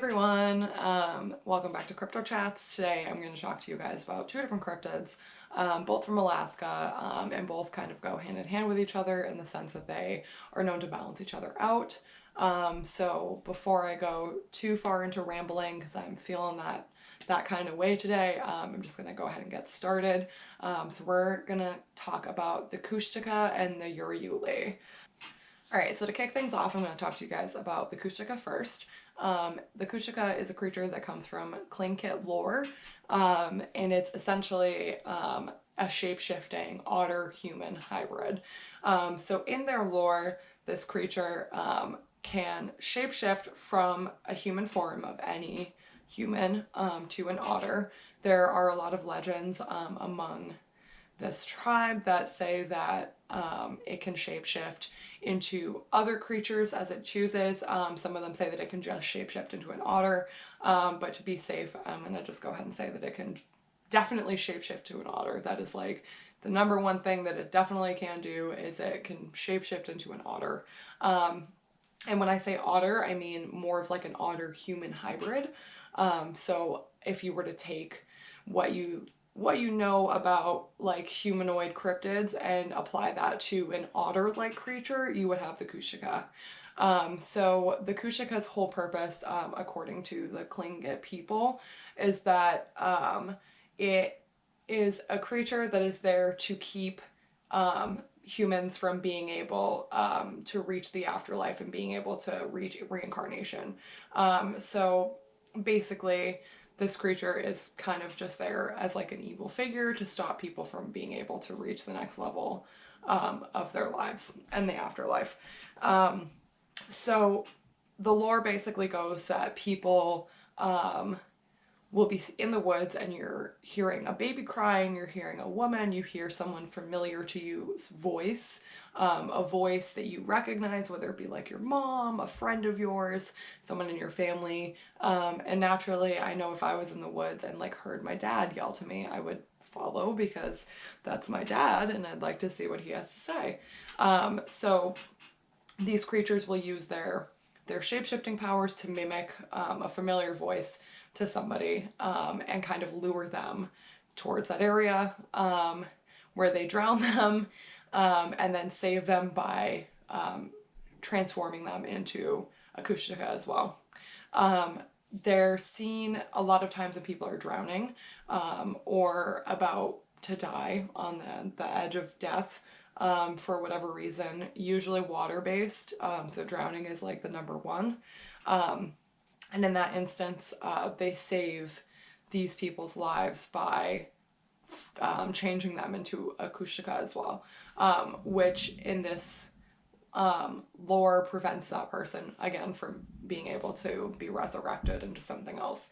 everyone, welcome back to Crypto Chats. Today I'm going to talk to you guys about two different cryptids, both from Alaska, and both kind of go hand in hand with each other in the sense that they are known to balance each other out. So before I go too far into rambling, because I'm feeling that kind of way today, I'm just going to go ahead and get started. So we're going to talk about the Kushtaka and the Urayuli. Alright, so to kick things off, I'm going to talk to you guys about the Kushtaka first. The Kushtaka is a creature that comes from Tlingit lore, and it's essentially a shape-shifting otter-human hybrid. So in their lore, this creature can shapeshift from a human form of any human to an otter. There are a lot of legends among this tribe that say that it can shapeshift into other creatures as it chooses. Some of them say that it can just shapeshift into an otter, but to be safe, I'm going to just go ahead and say that it can definitely shapeshift to an otter. That is like the number one thing that it definitely can do is it can shapeshift into an otter. And when I say otter, I mean more of like an otter-human hybrid. So if you were to take what you know about like humanoid cryptids and apply that to an otter-like creature, you would have the Kushtaka. So the Kushtaka's whole purpose, according to the Tlingit people, is that it is a creature that is there to keep humans from being able to reach the afterlife and being able to reach reincarnation. So basically, this creature is kind of just there as like an evil figure to stop people from being able to reach the next level of their lives and the afterlife. So the lore basically goes that people will be in the woods and you're hearing a baby crying, you're hearing a woman, you hear someone familiar to you's voice, a voice that you recognize, whether it be like your mom, a friend of yours, someone in your family. And naturally, I know if I was in the woods and like heard my dad yell to me, I would follow because that's my dad and I'd like to see what he has to say. So these creatures will use their shape-shifting powers to mimic a familiar voice to somebody and kind of lure them towards that area where they drown them and then save them by transforming them into a Kushtaka as well. They're seen a lot of times when people are drowning or about to die on the edge of death for whatever reason, usually water-based, so drowning is like the number one. And in that instance, they save these people's lives by changing them into a Kushtaka as well, which in this lore prevents that person again from being able to be resurrected into something else.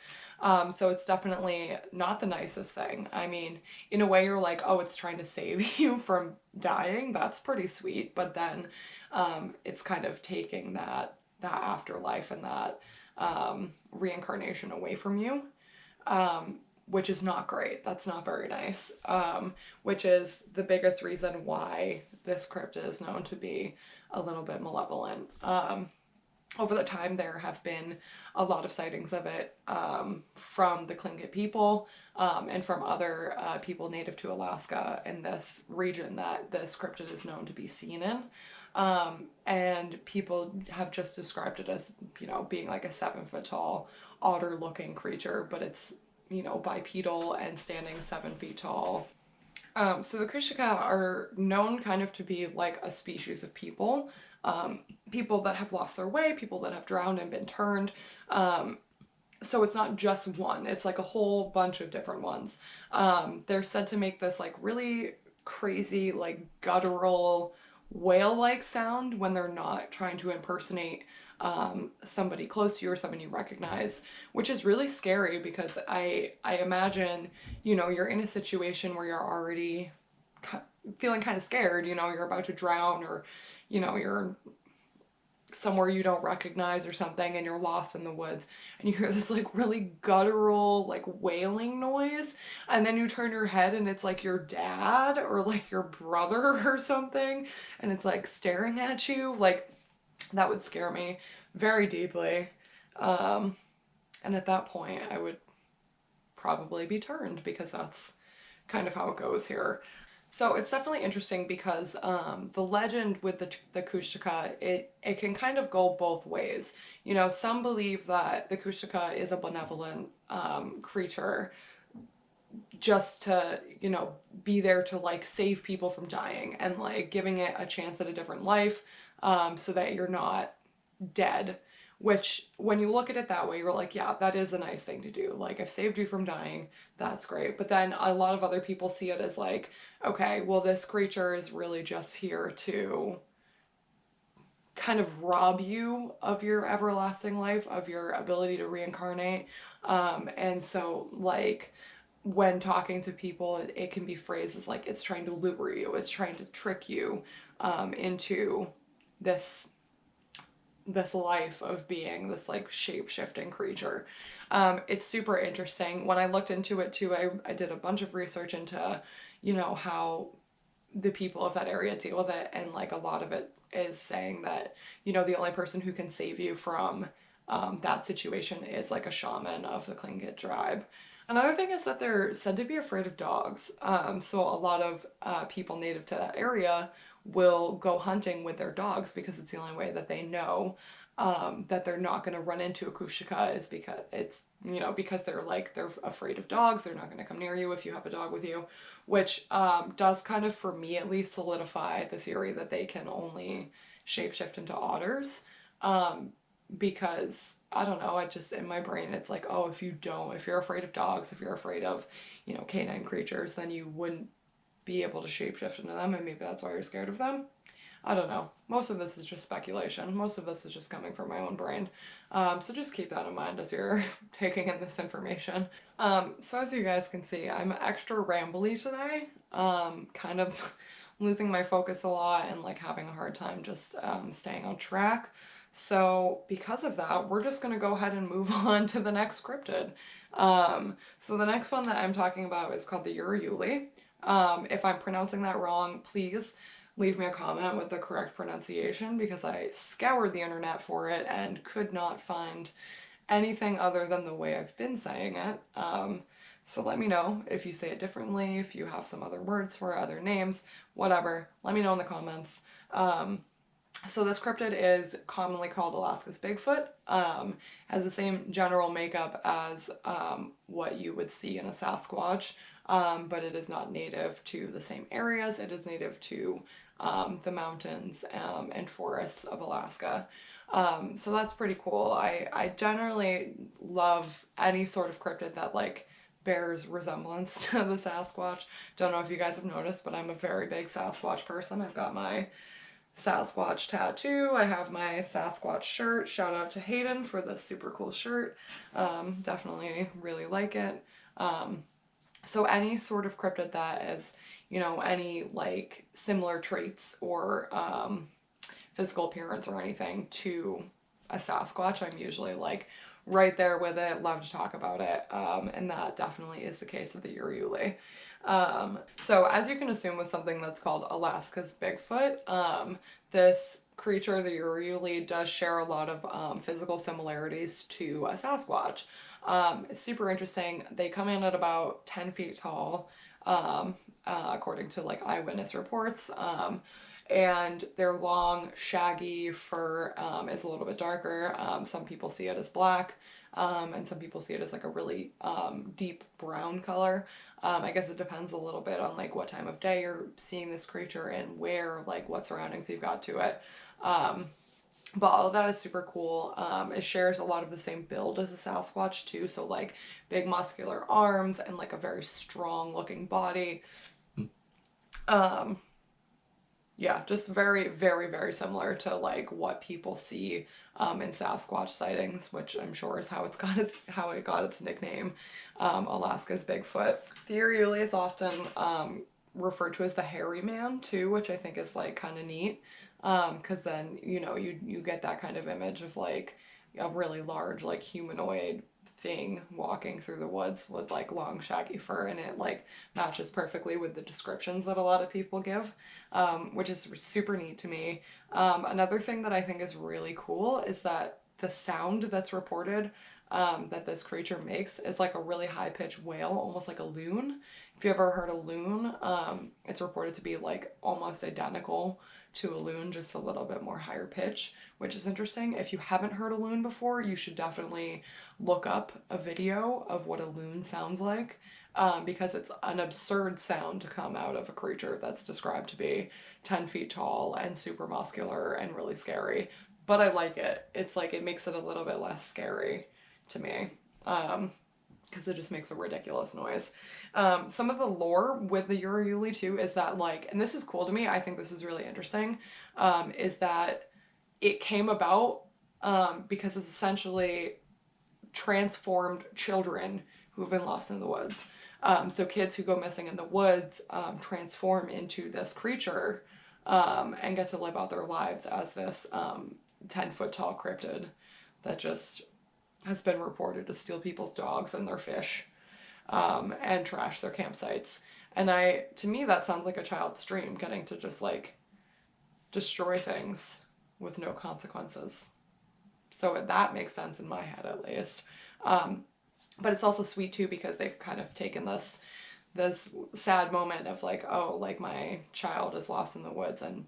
So it's definitely not the nicest thing. I mean, in a way you're like, oh, it's trying to save you from dying. That's pretty sweet. But then it's kind of taking that afterlife and that reincarnation away from you, which is not great. That's not very nice, which is the biggest reason why this cryptid is known to be a little bit malevolent. Over the time, there have been a lot of sightings of it from the Tlingit people and from other people native to Alaska in this region that this cryptid is known to be seen in. And people have just described it as, you know, being like a 7-foot tall otter looking creature, but it's, you know, bipedal and standing 7 feet tall. So the Kushtaka are known kind of to be like a species of people, people that have lost their way, people that have drowned and been turned. So it's not just one, it's like a whole bunch of different ones. They're said to make this like really crazy, like guttural, whale-like sound when they're not trying to impersonate somebody close to you or someone you recognize, which is really scary because I imagine, you know, you're in a situation where you're already feeling kind of scared, you know, you're about to drown or, you know, you're somewhere you don't recognize or something and you're lost in the woods and you hear this like really guttural like wailing noise and then you turn your head and it's like your dad or like your brother or something and it's like staring at you, like that would scare me very deeply. And at that point, I would probably be turned because that's kind of how it goes here. So it's definitely interesting because the legend with the Kushtaka, it can kind of go both ways. You know, some believe that the Kushtaka is a benevolent creature just to, you know, be there to like save people from dying and like giving it a chance at a different life so that you're not dead. Which, when you look at it that way, you're like, yeah, that is a nice thing to do. Like, I've saved you from dying. That's great. But then a lot of other people see it as like, okay, well, this creature is really just here to kind of rob you of your everlasting life, of your ability to reincarnate. And so, like, when talking to people, it can be phrased as like it's trying to lure you, it's trying to trick you into this this life of being this like shape shifting creature. It's super interesting. When I looked into it too, I did a bunch of research into, you know, how the people of that area deal with it, and like a lot of it is saying that, you know, the only person who can save you from that situation is like a shaman of the Tlingit tribe. Another thing is that they're said to be afraid of dogs. So a lot of people native to that area will go hunting with their dogs because it's the only way that they know that they're not going to run into a Kushtaka, is because it's, you know, because they're like, they're afraid of dogs. They're not going to come near you if you have a dog with you, which does kind of, for me at least, solidify the theory that they can only shapeshift into otters. Because I don't know, I just, in my brain it's like, oh, if you're afraid of dogs, if you're afraid of, you know, canine creatures, then you wouldn't be able to shapeshift into them, and maybe that's why you're scared of them. I don't know. Most of this is just speculation. Most of this is just coming from my own brain. So just keep that in mind as you're taking in this information. So as you guys can see, I'm extra rambly today. Kind of losing my focus a lot and like having a hard time just staying on track. So because of that, we're just going to go ahead and move on to the next cryptid. So the next one that I'm talking about is called the Urayuli. If I'm pronouncing that wrong, please leave me a comment with the correct pronunciation because I scoured the internet for it and could not find anything other than the way I've been saying it. So let me know if you say it differently, if you have some other words for it, other names, whatever. Let me know in the comments. So this cryptid is commonly called Alaska's Bigfoot. Has the same general makeup as what you would see in a Sasquatch, but it is not native to the same areas. It is native to the mountains and forests of Alaska. So that's pretty cool. I generally love any sort of cryptid that like bears resemblance to the Sasquatch. Don't know if you guys have noticed, but I'm a very big Sasquatch person. I've got my Sasquatch tattoo. I have my Sasquatch shirt. Shout out to Hayden for this super cool shirt. Definitely really like it. So any sort of cryptid that is, you know, any like similar traits or physical appearance or anything to a Sasquatch, I'm usually like right there with it, love to talk about it. And that definitely is the case of the Urayuli. So as you can assume with something that's called Alaska's Bigfoot, this creature, the Urayuli, does share a lot of physical similarities to a Sasquatch. It's super interesting. They come in at about 10 feet tall, according to like eyewitness reports. And their long, shaggy fur is a little bit darker. Some people see it as black, and some people see it as like a really deep brown color. I guess it depends a little bit on like what time of day you're seeing this creature and where, like what surroundings you've got to it. But all of that is super cool. It shares a lot of the same build as a Sasquatch too, so like big muscular arms and like a very strong looking body. Yeah, just very, very, very similar to like what people see in Sasquatch sightings, which I'm sure is how it got its nickname, Alaska's Bigfoot. The Urayuli is often referred to as the hairy man too, which I think is like kind of neat, because then you know you get that kind of image of like a really large like humanoid thing walking through the woods with like long shaggy fur, and it like matches perfectly with the descriptions that a lot of people give, which is super neat to me. Another thing that I think is really cool is that the sound that's reported that this creature makes is like a really high-pitched wail, almost like a loon. If you ever heard a loon, it's reported to be like almost identical to a loon, just a little bit more higher pitch, which is interesting. If you haven't heard a loon before, you should definitely look up a video of what a loon sounds like, because it's an absurd sound to come out of a creature that's described to be 10 feet tall and super muscular and really scary. But I like it. It's like it makes it a little bit less scary to me. Because it just makes a ridiculous noise. Some of the lore with the Urayuli too is that like, and this is cool to me, I think this is really interesting, is that it came about because it's essentially transformed children who've been lost in the woods. So kids who go missing in the woods transform into this creature and get to live out their lives as this 10-foot tall cryptid that just has been reported to steal people's dogs and their fish and trash their campsites. And to me, that sounds like a child's dream, getting to just like destroy things with no consequences. So that makes sense in my head, at least. But it's also sweet too, because they've kind of taken this sad moment of like, oh, like my child is lost in the woods, and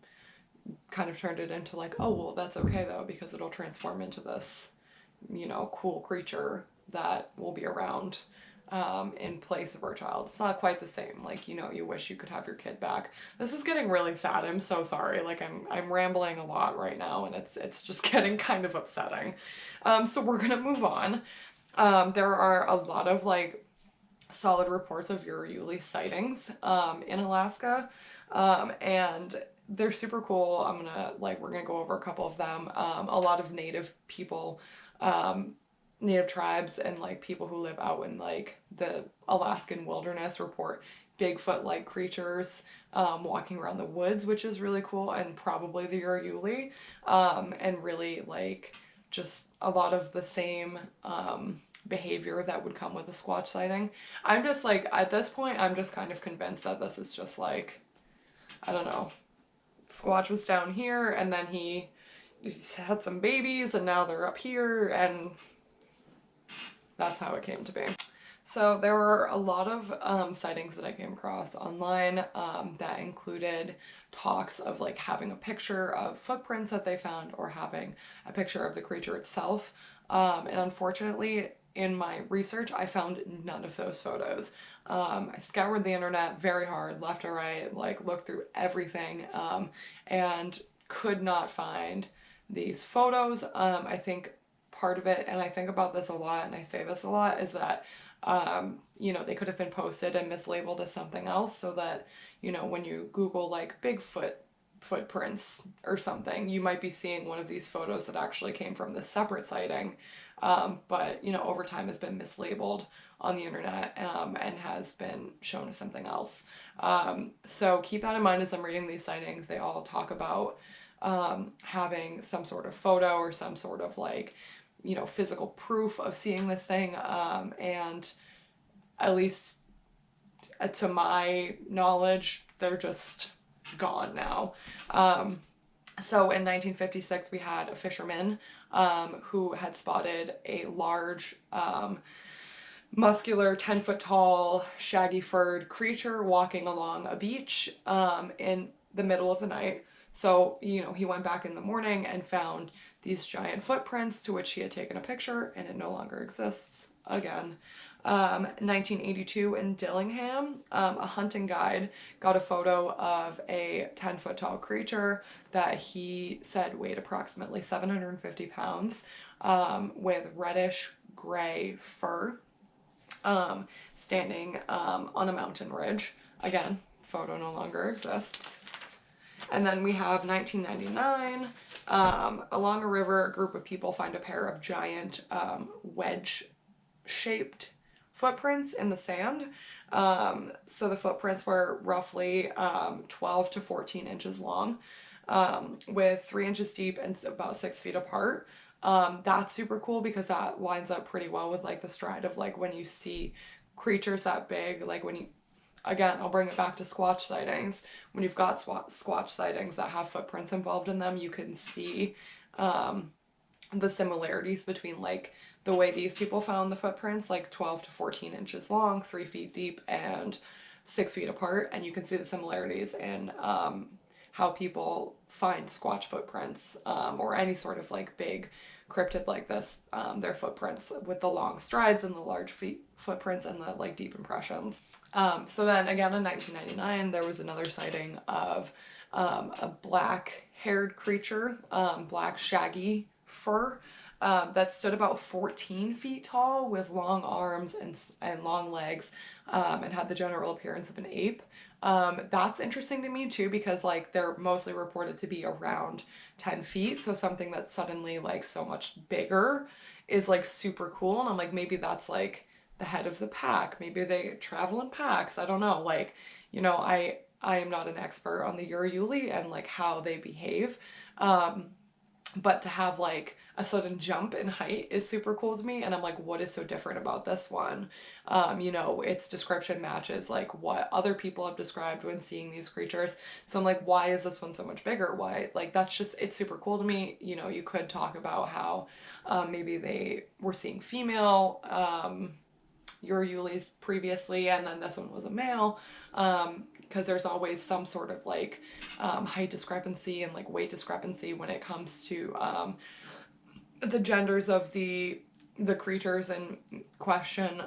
kind of turned it into like, oh, well, that's okay though, because it'll transform into this, you know, cool creature that will be around in place of our child. It's not quite the same. Like, you know, you wish you could have your kid back. This is getting really sad. I'm so sorry. Like I'm rambling a lot right now, and it's just getting kind of upsetting. So we're gonna move on. There are a lot of like solid reports of Urayuli sightings in Alaska, and they're super cool. We're gonna go over a couple of them. A lot of native people, native tribes, and like people who live out in like the Alaskan wilderness report Bigfoot-like creatures walking around the woods, which is really cool, and probably the Urayuli, and really like just a lot of the same behavior that would come with a Squatch sighting. I'm just like, at this point, I'm just kind of convinced that this is just like, I don't know, Squatch was down here, and then he had some babies, and now they're up here, and that's how it came to be. So there were a lot of sightings that I came across online that included talks of like having a picture of footprints that they found, or having a picture of the creature itself. And unfortunately, in my research, I found none of those photos. I scoured the internet very hard, left and right, like looked through everything, and could not find these photos. I think part of it, and I think about this a lot, and I say this a lot, is that you know, they could have been posted and mislabeled as something else, so that, you know, when you Google like Bigfoot footprints or something, you might be seeing one of these photos that actually came from this separate sighting, but, you know, over time has been mislabeled on the internet and has been shown as something else. So keep that in mind as I'm reading these sightings. They all talk about having some sort of photo or some sort of like, you know, physical proof of seeing this thing, and at least to my knowledge, they're just gone now. So in 1956, we had a fisherman who had spotted a large, muscular, 10-foot tall, shaggy furred creature walking along a beach in the middle of the night. So, you know, he went back in the morning and found these giant footprints, to which he had taken a picture, and it no longer exists again. 1982 in Dillingham, a hunting guide got a photo of a 10-foot tall creature that he said weighed approximately 750 pounds, with reddish gray fur, standing on a mountain ridge. Again, photo no longer exists. And then we have 1999, along a river, a group of people find a pair of giant wedge-shaped footprints in the sand. So the footprints were roughly 12 to 14 inches long, with 3 inches deep and about 6 feet apart. That's super cool, because that lines up pretty well with like the stride of like when you see creatures that big, like when you, again, I'll bring it back to Squatch sightings. When you've got Squatch sightings that have footprints involved in them, you can see the similarities between like the way these people found the footprints, like 12 to 14 inches long, 3 feet deep, and 6 feet apart. And you can see the similarities in how people find squatch footprints, or any sort of like big cryptid like this, their footprints with the long strides and the large feet footprints and the like deep impressions. So then again in 1999, there was another sighting of a black haired creature, black shaggy fur, that stood about 14 feet tall with long arms and long legs, and had the general appearance of an ape. That's interesting to me too, because like they're mostly reported to be around 10 feet. So something that's suddenly like so much bigger is like super cool. And I'm like, maybe that's like the head of the pack. Maybe they travel in packs. I don't know. Like, I am not an expert on the Urayuli and like how they behave. But to have like a sudden jump in height is super cool to me. And I'm like, what is so different about this one? Its description matches like what other people have described when seeing these creatures. So I'm like, why is this one so much bigger? Why? Like, that's just, it's super cool to me. You could talk about how maybe they were seeing female Urayulis previously, and then this one was a male. Because there's always some sort of like height discrepancy and like weight discrepancy when it comes to the genders of the creatures in question.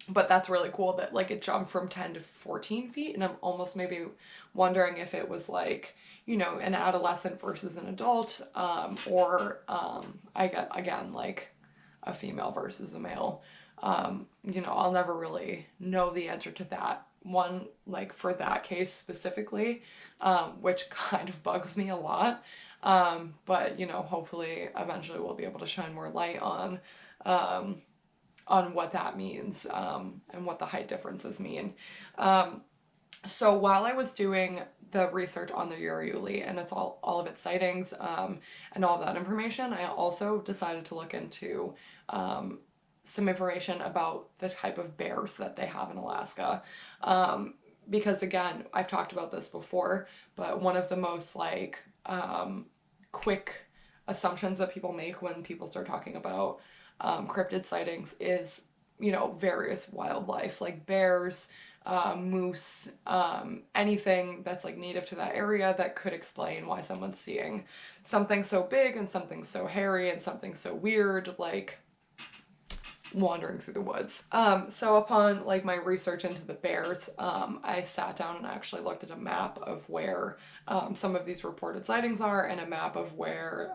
But that's really cool that like it jumped from 10 to 14 feet, and I'm almost maybe wondering if it was like an adolescent versus an adult, or I get again like a female versus a male. I'll never really know the answer to that one, like for that case specifically, which kind of bugs me a lot. But hopefully eventually we'll be able to shine more light on what that means, and what the height differences mean. So while I was doing the research on the Urayuli and it's all of its sightings, and all of that information, I also decided to look into some information about the type of bears that they have in Alaska. Because again, I've talked about this before, but one of the most like quick assumptions that people make when people start talking about cryptid sightings is, various wildlife like bears, moose, anything that's like native to that area that could explain why someone's seeing something so big and something so hairy and something so weird, like wandering through the woods. So upon like my research into the bears, I sat down and actually looked at a map of where some of these reported sightings are, and a map of where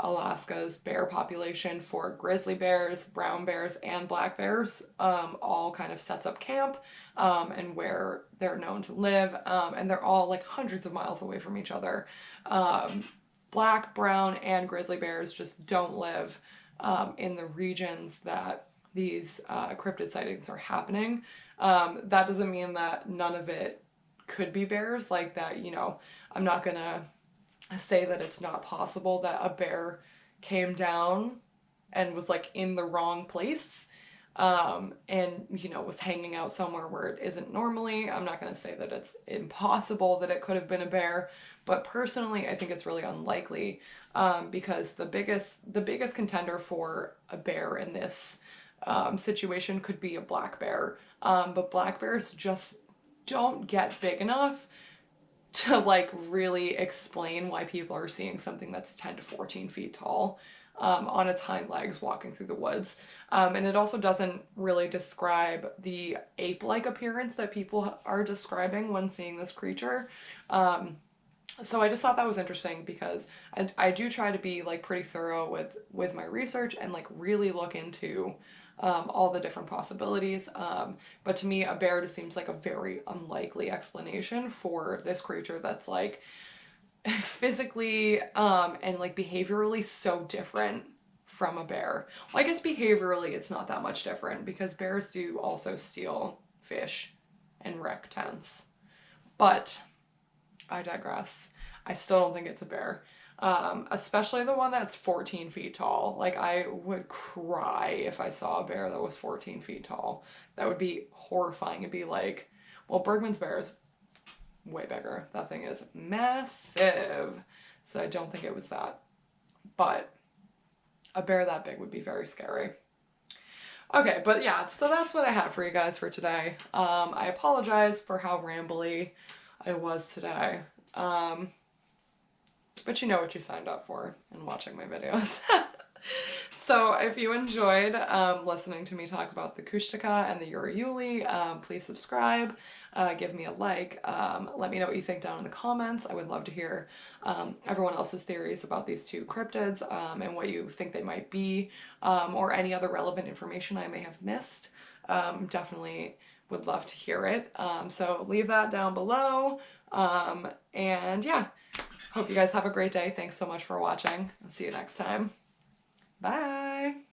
Alaska's bear population for grizzly bears, brown bears, and black bears all kind of sets up camp, and where they're known to live, and they're all like hundreds of miles away from each other. Black, brown, and grizzly bears just don't live in the regions that these cryptid sightings are happening. That doesn't mean that none of it could be bears, like that, I'm not gonna say that it's not possible that a bear came down and was like in the wrong place, and was hanging out somewhere where it isn't normally. I'm not going to say that it's impossible that it could have been a bear, but personally I think it's really unlikely, because the biggest contender for a bear in this situation could be a black bear, but black bears just don't get big enough to like really explain why people are seeing something that's 10 to 14 feet tall on its hind legs walking through the woods. And it also doesn't really describe the ape-like appearance that people are describing when seeing this creature. So I just thought that was interesting, because I do try to be like pretty thorough with my research and like really look into all the different possibilities. But to me, a bear just seems like a very unlikely explanation for this creature that's like physically and like behaviorally so different from a bear. Well, I guess behaviorally it's not that much different, because bears do also steal fish and wreck tents. But I digress. I still don't think it's a bear. Especially the one that's 14 feet tall. Like, I would cry if I saw a bear that was 14 feet tall. That would be horrifying. It'd be like, well, Bergman's bear is way bigger. That thing is massive. So I don't think it was that. but a bear that big would be very scary. Okay, but yeah, so that's what I had for you guys for today. I apologize for how rambly I was today. But you know what you signed up for in watching my videos. So if you enjoyed listening to me talk about the Kushtaka and the Urayuli, please subscribe, give me a like, let me know what you think down in the comments. I would love to hear everyone else's theories about these two cryptids and what you think they might be, or any other relevant information I may have missed. Definitely would love to hear it. So leave that down below. And yeah, hope you guys have a great day. Thanks so much for watching. I'll see you next time. Bye.